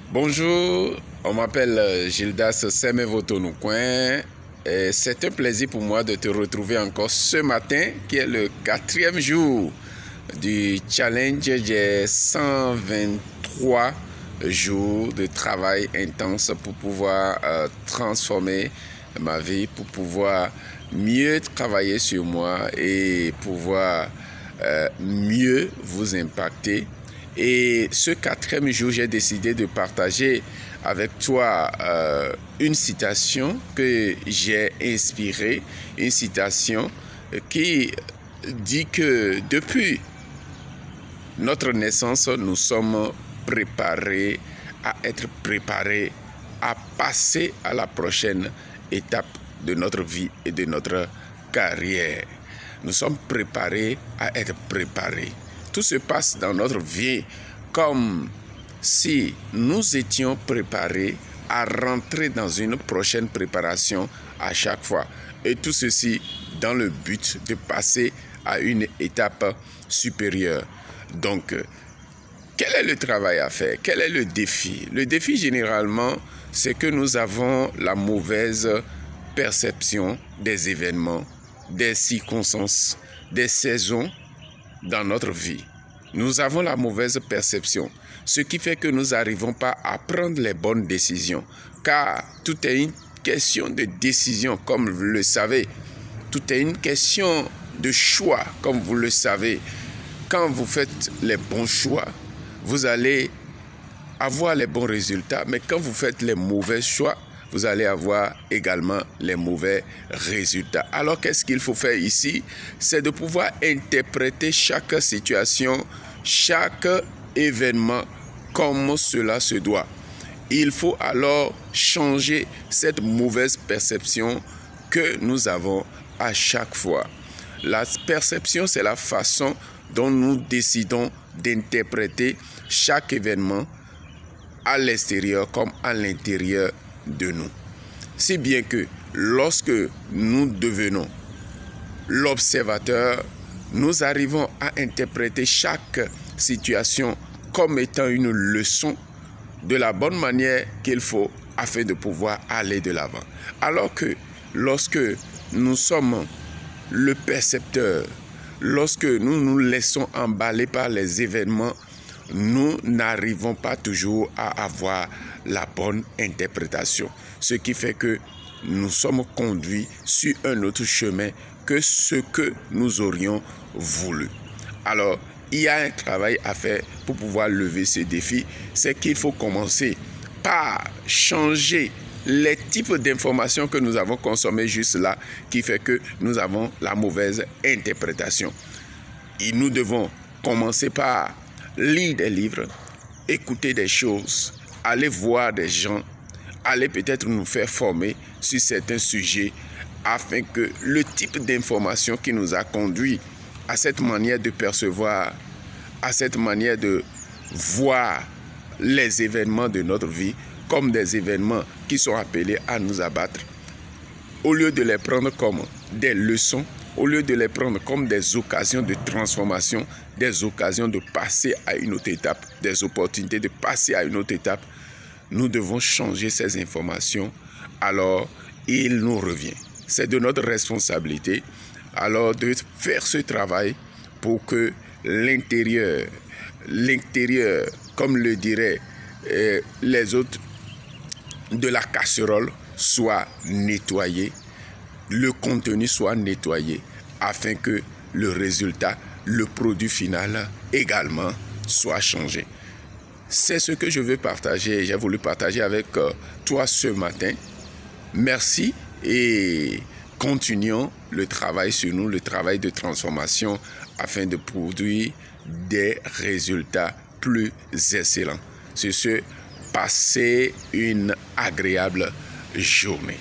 Bonjour, on m'appelle Gildas Semevotonoucoin et c'est un plaisir pour moi de te retrouver encore ce matin qui est le 4e jour du challenge des 123 jours de travail intense pour pouvoir transformer ma vie, pour pouvoir mieux travailler sur moi et pouvoir mieux vous impacter. Et ce 4e jour, j'ai décidé de partager avec toi une citation que j'ai inspirée, une citation qui dit que depuis notre naissance, nous sommes préparés à être préparés à passer à la prochaine étape de notre vie et de notre carrière. Nous sommes préparés à être préparés. Tout se passe dans notre vie comme si nous étions préparés à rentrer dans une prochaine préparation à chaque fois. Et tout ceci dans le but de passer à une étape supérieure. Donc, quel est le travail à faire? Quel est le défi? Le défi, généralement, c'est que nous avons la mauvaise perception des événements, des circonstances, des saisons dans notre vie. Nous avons la mauvaise perception, ce qui fait que nous n'arrivons pas à prendre les bonnes décisions, car tout est une question de décision, comme vous le savez. Tout est une question de choix, comme vous le savez. Quand vous faites les bons choix, vous allez avoir les bons résultats, mais quand vous faites les mauvais choix, vous allez avoir également les mauvais résultats. Alors, qu'est-ce qu'il faut faire ici? C'est de pouvoir interpréter chaque situation, chaque événement comme cela se doit. Il faut alors changer cette mauvaise perception que nous avons à chaque fois. La perception, c'est la façon dont nous décidons d'interpréter chaque événement à l'extérieur comme à l'intérieur de nous. Si bien que lorsque nous devenons l'observateur, nous arrivons à interpréter chaque situation comme étant une leçon de la bonne manière qu'il faut afin de pouvoir aller de l'avant. Alors que lorsque nous sommes le percepteur, lorsque nous nous laissons emballer par les événements, nous n'arrivons pas toujours à avoir la bonne interprétation. Ce qui fait que nous sommes conduits sur un autre chemin que ce que nous aurions voulu. Alors, il y a un travail à faire pour pouvoir lever ce défi. C'est qu'il faut commencer par changer les types d'informations que nous avons consommées juste là, qui fait que nous avons la mauvaise interprétation. Et nous devons commencer par lire des livres, écouter des choses, aller voir des gens, aller peut-être nous faire former sur certains sujets afin que le type d'information qui nous a conduit à cette manière de percevoir, à cette manière de voir les événements de notre vie comme des événements qui sont appelés à nous abattre, au lieu de les prendre comme des leçons, au lieu de les prendre comme des occasions de transformation, des occasions de passer à une autre étape, des opportunités de passer à une autre étape, nous devons changer ces informations. Alors, il nous revient. C'est de notre responsabilité, alors, de faire ce travail pour que l'intérieur, comme le diraient les autres, de la casserole soit nettoyé, le contenu soit nettoyé, afin que le résultat, le produit final également soit changé. C'est ce que je veux partager, j'ai voulu partager avec toi ce matin. Merci et continuons le travail sur nous, le travail de transformation afin de produire des résultats plus excellents. Sur ce, passez une agréable journée.